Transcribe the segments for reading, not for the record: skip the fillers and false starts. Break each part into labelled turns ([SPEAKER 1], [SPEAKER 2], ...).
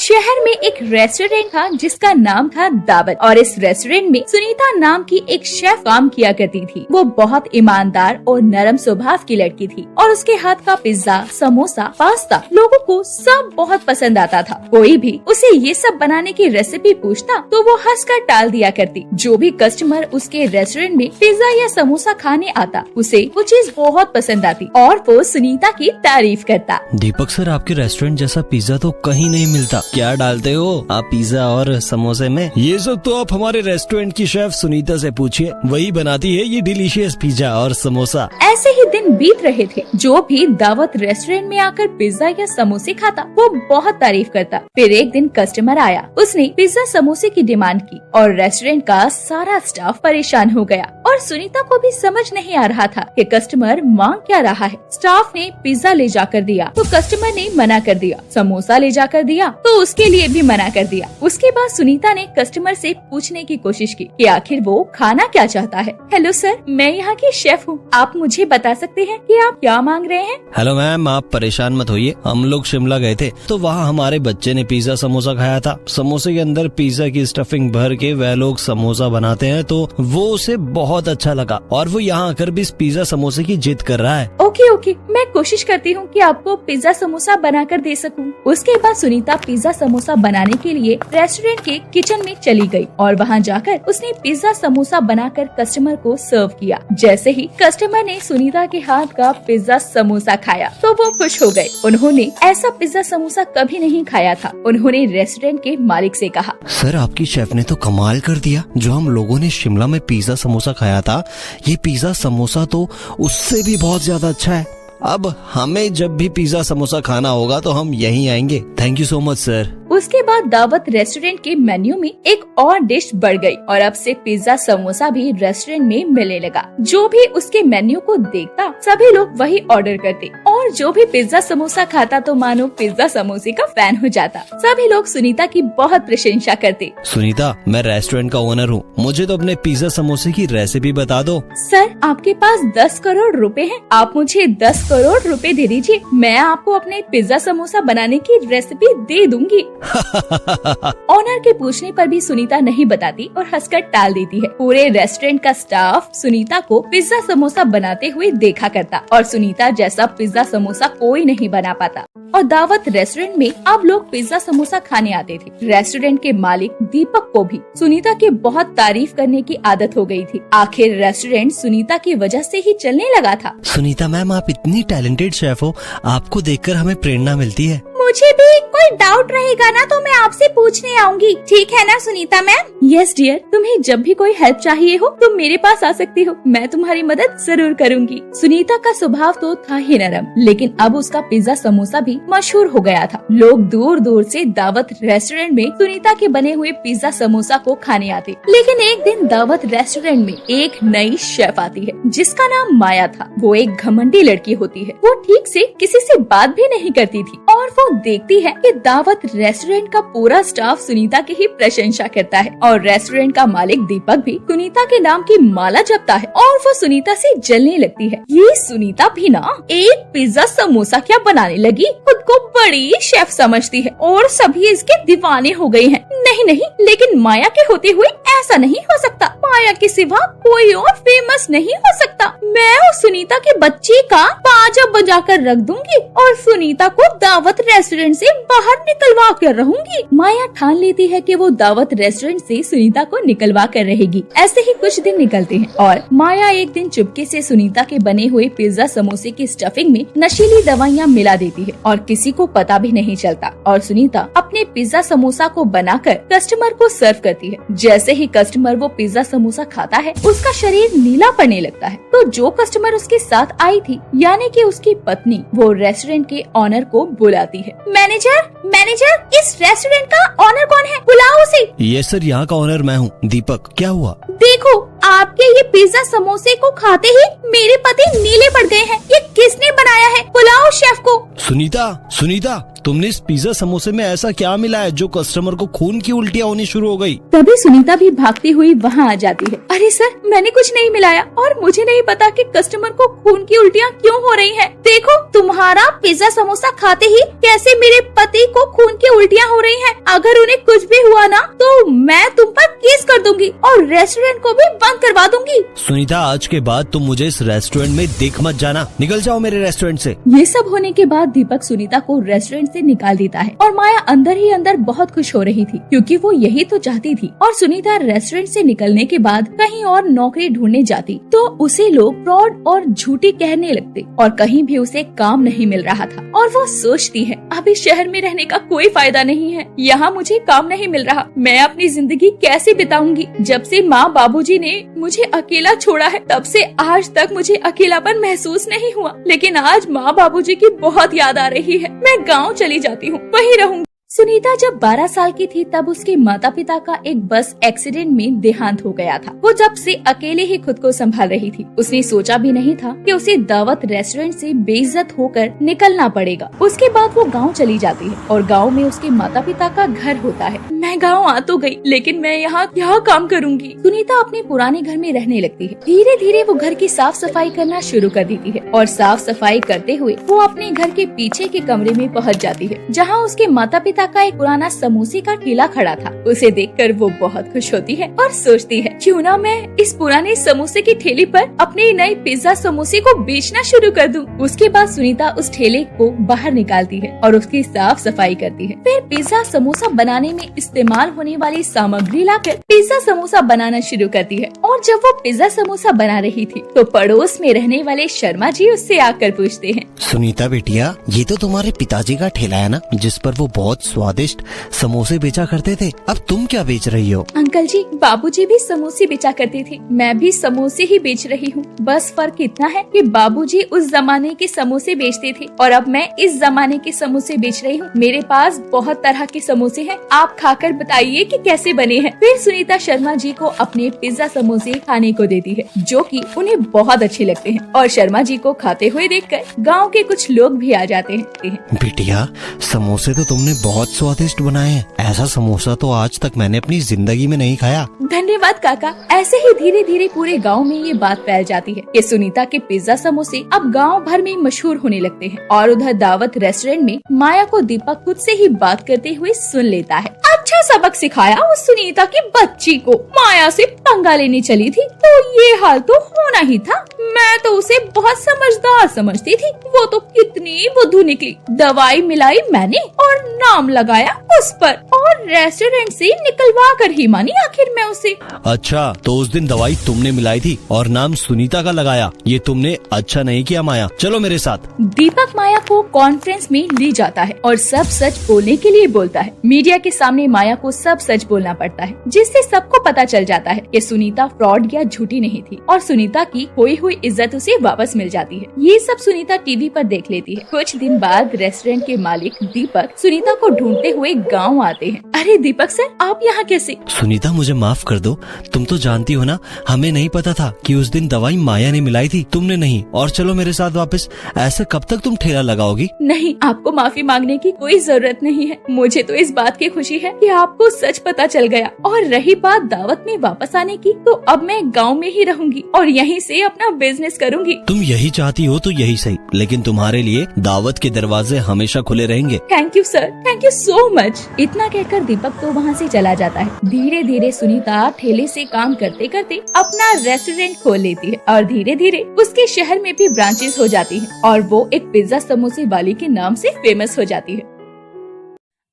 [SPEAKER 1] शहर में एक रेस्टोरेंट था जिसका नाम था दावत, और इस रेस्टोरेंट में सुनीता नाम की एक शेफ काम किया करती थी। वो बहुत ईमानदार और नरम स्वभाव की लड़की थी और उसके हाथ का पिज्जा, समोसा, पास्ता लोगों को सब बहुत पसंद आता था। कोई भी उसे ये सब बनाने की रेसिपी पूछता तो वो हंसकर टाल दिया करती। जो भी कस्टमर उसके रेस्टोरेंट में पिज्जा या समोसा खाने आता उसे वो चीज बहुत पसंद आती और वो सुनीता की तारीफ करता।
[SPEAKER 2] दीपक सर, आपके रेस्टोरेंट जैसा पिज्जा तो कहीं नहीं मिलता। क्या डालते हो आप पिज्जा और समोसे में? ये सब तो आप हमारे रेस्टोरेंट की शेफ सुनीता से पूछिए, वही बनाती है ये डिलीशियस पिज्जा और समोसा।
[SPEAKER 1] ऐसे ही दिन बीत रहे थे। जो भी दावत रेस्टोरेंट में आकर पिज्जा या समोसे खाता वो बहुत तारीफ करता। फिर एक दिन कस्टमर आया, उसने पिज्जा समोसे की डिमांड की और रेस्टोरेंट का सारा स्टाफ परेशान हो गया और सुनीता को भी समझ नहीं आ रहा था कि कस्टमर मांग क्या रहा है। स्टाफ ने पिज्जा ले जाकर दिया तो कस्टमर ने मना कर दिया, समोसा ले जाकर दिया तो उसके लिए भी मना कर दिया। उसके बाद सुनीता ने कस्टमर से पूछने की कोशिश की कि आखिर वो खाना क्या चाहता है। हेलो सर, मैं यहाँ की शेफ हूँ, आप मुझे बता सकते हैं कि आप क्या मांग रहे हैं?
[SPEAKER 2] हेलो मैम, आप परेशान मत होइए। हम लोग शिमला गए थे तो वहाँ हमारे बच्चे ने पिज्जा समोसा खाया था। समोसे के अंदर पिज्जा की स्टफिंग भर के वह लोग समोसा बनाते हैं तो वो उसे बहुत अच्छा लगा और वो यहाँ आकर भी इस पिज्जा समोसे की जिद कर रहा है।
[SPEAKER 1] ओके, मैं कोशिश करती हूँ कि आपको पिज्जा समोसा बनाकर दे सकूँ। उसके बाद सुनीता पिज्जा समोसा बनाने के लिए रेस्टोरेंट के किचन में चली गई और वहाँ जाकर उसने पिज्जा समोसा बनाकर कस्टमर को सर्व किया। जैसे ही कस्टमर ने सुनीता के हाथ का पिज्जा समोसा खाया तो वो खुश हो गए। उन्होंने ऐसा पिज्जा समोसा कभी नहीं खाया था। उन्होंने रेस्टोरेंट के मालिक से कहा,
[SPEAKER 2] सर आपकी शेफ ने तो कमाल कर दिया। जो हम लोगों ने शिमला में पिज्जा समोसा खाया था, ये पिज्जा समोसा तो उससे भी बहुत ज्यादा अच्छा है। अब हमें जब भी पिज्जा समोसा खाना होगा तो हम यहीं आएंगे। Thank you so much sir.
[SPEAKER 1] उसके बाद दावत रेस्टोरेंट के मेन्यू में एक और डिश बढ़ गई और अब से पिज्जा समोसा भी रेस्टोरेंट में मिलने लगा। जो भी उसके मेन्यू को देखता सभी लोग वही ऑर्डर करते और जो भी पिज्जा समोसा खाता तो मानो पिज्जा समोसे का फैन हो जाता। सभी लोग सुनीता की बहुत प्रशंसा करते।
[SPEAKER 2] सुनीता, मैं रेस्टोरेंट का ओनर हूँ, मुझे तो अपने पिज्जा समोसे की रेसिपी बता दो।
[SPEAKER 1] सर, आपके पास 10 करोड़ रुपए हैं, आप मुझे 10 करोड़ रुपए दे दीजिए, मैं आपको अपने पिज्जा समोसा बनाने की रेसिपी दे दूंगी। ऑनर के पूछने पर भी सुनीता नहीं बताती और हंसकर टाल देती है। पूरे रेस्टोरेंट का स्टाफ सुनीता को पिज्जा समोसा बनाते हुए देखा करता और सुनीता जैसा पिज्जा समोसा कोई नहीं बना पाता। और दावत रेस्टोरेंट में अब लोग पिज्जा समोसा खाने आते थे। रेस्टोरेंट के मालिक दीपक को भी सुनीता की बहुत तारीफ करने की आदत हो गई थी। आखिर रेस्टोरेंट सुनीता की वजह से ही चलने लगा था।
[SPEAKER 2] सुनीता मैम, आप इतनी टैलेंटेड शेफ हो, आपको देखकर हमें प्रेरणा मिलती है।
[SPEAKER 1] मुझे भी कोई डाउट रहेगा ना तो मैं आपसे पूछने आऊंगी, ठीक है ना सुनीता मैम? यस डियर, तुम्हें जब भी कोई हेल्प चाहिए हो तुम मेरे पास आ सकती हो, मैं तुम्हारी मदद जरूर करूंगी। सुनीता का स्वभाव तो था ही नरम, लेकिन अब उसका पिज्जा समोसा भी मशहूर हो गया था। लोग दूर दूर से दावत रेस्टोरेंट में सुनीता के बने हुए पिज्जा समोसा को खाने आते। लेकिन एक दिन दावत रेस्टोरेंट में एक नई शेफ आती है जिसका नाम माया था। वो एक घमंडी लड़की होती है। वो ठीक से किसी से बात भी नहीं करती थी और वो देखती है कि दावत रेस्टोरेंट का पूरा स्टाफ सुनीता की ही प्रशंसा करता है और रेस्टोरेंट का मालिक दीपक भी सुनीता के नाम की माला जपता है और वो सुनीता से जलने लगती है। ये सुनीता भी ना एक पिज्जा समोसा क्या बनाने लगी, खुद को बड़ी शेफ समझती है और सभी इसके दीवाने हो गए हैं। नहीं, लेकिन माया के होते हुए ऐसा नहीं हो सकता। माया के सिवा कोई और फेमस नहीं हो सकता। मैं उस सुनीता के बच्चे का बाजा बजा कर रख दूंगी और सुनीता को दावत रेस्टोरेंट से बाहर निकलवा कर रहूंगी। माया ठान लेती है कि वो दावत रेस्टोरेंट से सुनीता को निकलवा कर रहेगी। ऐसे ही कुछ दिन निकलते हैं और माया एक दिन चुपके से सुनीता के बने हुए पिज्जा समोसे की स्टफिंग में नशीली दवाइयाँ मिला देती है और किसी को पता भी नहीं चलता और सुनीता अपने पिज्जा समोसा को बनाकर कस्टमर को सर्व करती है। जैसे ही कस्टमर वो पिज्जा समोसा खाता है उसका शरीर नीला पड़ने लगता है। तो जो कस्टमर उसके साथ आई थी यानी कि उसकी पत्नी, वो रेस्टोरेंट के ऑनर को बुलाती है। मैनेजर, इस रेस्टोरेंट का ऑनर कौन है? बुलाओ उसे।
[SPEAKER 2] ये सर, यहाँ का ऑनर मैं हूँ। दीपक, क्या हुआ?
[SPEAKER 1] देखो, आपके ये पिज्जा समोसे को खाते ही मेरे पति नीले पड़ गए हैं। ये किसने बनाया है? बुलाओ शेफ को।
[SPEAKER 2] सुनीता, तुमने इस पिज्जा समोसे में ऐसा क्या मिला है जो कस्टमर को खून की उल्टियाँ होनी शुरू हो गई?
[SPEAKER 1] तभी सुनीता भी भागती हुई वहाँ आ जाती है। अरे सर, मैंने कुछ नहीं मिलाया और मुझे नहीं पता कि कस्टमर को खून की उल्टियाँ क्यों हो रही हैं। देखो, तुम्हारा पिज्जा समोसा खाते ही कैसे मेरे पति को खून की उल्टियाँ हो रही हैं। अगर उन्हें कुछ भी हुआ ना तो मैं तुम पर केस कर दूंगी और रेस्टोरेंट को भी बंद करवा दूंगी।
[SPEAKER 2] सुनीता, आज के बाद तुम मुझे इस रेस्टोरेंट में देख मत जाना। निकल जाओ मेरे रेस्टोरेंट से।
[SPEAKER 1] ये सब होने के बाद दीपक सुनीता को रेस्टोरेंट से निकाल देता है और माया अंदर ही अंदर बहुत खुश हो रही थी क्योंकि वो यही तो चाहती थी। और सुनीता रेस्टोरेंट से निकलने के बाद कहीं और नौकरी ढूंढने जाती तो उसे लोग फ्रॉड और झूठी कहने लगते और कहीं भी उसे काम नहीं मिल रहा था। और वो सोचती है, अब इस शहर में रहने का कोई फायदा नहीं है, यहाँ मुझे काम नहीं मिल रहा, मैं अपनी जिंदगी कैसे बिताऊंगी। जब से माँ बाबूजी ने मुझे अकेला छोड़ा है तब से आज तक मुझे अकेलापन महसूस नहीं हुआ। लेकिन आज माँ बाबूजी की बहुत याद आ रही है। मैं गाँव चली जाती हूँ, वहीं रहूंगी। सुनीता जब 12 साल की थी तब उसके माता पिता का एक बस एक्सीडेंट में देहांत हो गया था। वो जब से अकेले ही खुद को संभाल रही थी। उसने सोचा भी नहीं था कि उसे दावत रेस्टोरेंट से बेइज्जत होकर निकलना पड़ेगा। उसके बाद वो गांव चली जाती है और गांव में उसके माता पिता का घर होता है। मैं गांव आ तो गई, लेकिन मैं यहाँ क्या काम करूँगी। सुनीता अपने पुराने घर में रहने लगती है। धीरे धीरे वो घर की साफ सफाई करना शुरू कर देती है और साफ सफाई करते हुए वो अपने घर के पीछे के कमरे में पहुँच जाती है जहाँ उसके माता पिता का एक पुराना समोसे का ठेला खड़ा था। उसे देखकर वो बहुत खुश होती है और सोचती है, क्यों ना मैं इस पुराने समोसे की ठेले पर अपने नए पिज्जा समोसे को बेचना शुरू कर दूं। उसके बाद सुनीता उस ठेले को बाहर निकालती है और उसकी साफ सफाई करती है। फिर पिज्जा समोसा बनाने में इस्तेमाल होने वाली सामग्री लाकर पिज्जा समोसा बनाना शुरू करती है। और जब वो पिज्जा समोसा बना रही थी तो पड़ोस में रहने वाले शर्मा जी उससे आकर पूछते हैं,
[SPEAKER 2] सुनीता बेटिया, ये तो तुम्हारे पिताजी का ठेला है ना, जिस पर वो बहुत स्वादिष्ट समोसे बेचा करते थे। अब तुम क्या बेच रही हो?
[SPEAKER 1] अंकल जी, बाबूजी भी समोसे बेचा करते थे, मैं भी समोसे ही बेच रही हूँ। बस फर्क इतना है कि बाबूजी उस जमाने के समोसे बेचते थे और अब मैं इस जमाने के समोसे बेच रही हूँ। मेरे पास बहुत तरह के समोसे हैं, आप खाकर बताइए कि कैसे बने हैं। फिर सुनीता शर्मा जी को अपने पिज्जा समोसे खाने को देती है जो कि उन्हें बहुत अच्छे लगते हैं और शर्मा जी को खाते हुए देखकर गाँव के कुछ लोग भी आ जाते हैं।
[SPEAKER 2] बेटिया, समोसे तो तुमने बहुत स्वादिष्ट बनाए हैं। ऐसा समोसा तो आज तक मैंने अपनी जिंदगी में नहीं खाया।
[SPEAKER 1] धन्यवाद काका। ऐसे ही धीरे धीरे पूरे गांव में ये बात फैल जाती है कि सुनीता के पिज्जा समोसे अब गांव भर में मशहूर होने लगते हैं। और उधर दावत रेस्टोरेंट में माया को दीपक खुद से ही बात करते हुए सुन लेता है। अच्छा सबक सिखाया उस सुनीता की बच्ची को। माया से पंगा लेने चली थी तो ये हाल तो होना ही था। मैं तो उसे बहुत समझदार समझती थी, वो तो कितनी बुद्धू निकली। दवाई मिलाई मैंने और नाम लगाया उस पर और रेस्टोरेंट से निकलवा कर ही मानी आखिर मैं उसे।
[SPEAKER 2] अच्छा, तो उस दिन दवाई तुमने मिलाई थी और नाम सुनीता का लगाया। ये तुमने अच्छा नहीं किया माया, चलो मेरे साथ।
[SPEAKER 1] दीपक माया को कॉन्फ्रेंस में ले जाता है और सब सच बोलने के लिए बोलता है। मीडिया के सामने माया को सब सच बोलना पड़ता है जिससे सबको पता चल जाता है कि सुनीता फ्रॉड या झूठी नहीं थी और सुनीता की खोई हुई इज्जत उसे वापस मिल जाती है। ये सब सुनीता टीवी पर देख लेती है। कुछ दिन बाद रेस्टोरेंट के मालिक दीपक सुनीता को ढूंढते हुए गाँव आते हैं। अरे दीपक सर, आप यहाँ कैसे?
[SPEAKER 2] सुनीता, मुझे माफ कर दो, तुम तो जानती हो ना, हमें नहीं पता था कि उस दिन दवाई माया ने मिलाई थी, तुमने नहीं। और चलो मेरे साथ वापस। ऐसे कब तक तुम ठेला लगाओगी?
[SPEAKER 1] नहीं, आपको माफी मांगने की कोई जरूरत नहीं है। मुझे तो इस बात की खुशी है कि आपको सच पता चल गया। और रही बात दावत में वापस आने की, तो अब मैं गाँव में ही रहूंगी और यहीं से अपना बिजनेस करूंगी।
[SPEAKER 2] तुम यही चाहती हो तो यही सही, लेकिन तुम्हारे लिए दावत के दरवाजे हमेशा खुले रहेंगे।
[SPEAKER 1] Thank you sir, thank you so much. इतना कहकर दीपक तो वहाँ से चला जाता है। धीरे धीरे सुनीता ठेले से काम करते करते अपना रेस्टोरेंट खोल लेती है और धीरे धीरे उसके शहर में भी ब्रांचेस हो जाती हैं और वो एक पिज्जा समोसे वाली के नाम से फेमस हो जाती है।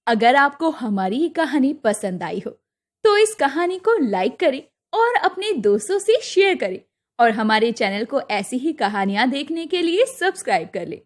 [SPEAKER 1] अगर आपको हमारी ये कहानी पसंद आई हो तो इस कहानी को लाइक करें और अपने दोस्तों से शेयर करें और हमारे चैनल को ऐसी ही कहानियाँ देखने के लिए सब्सक्राइब कर लें।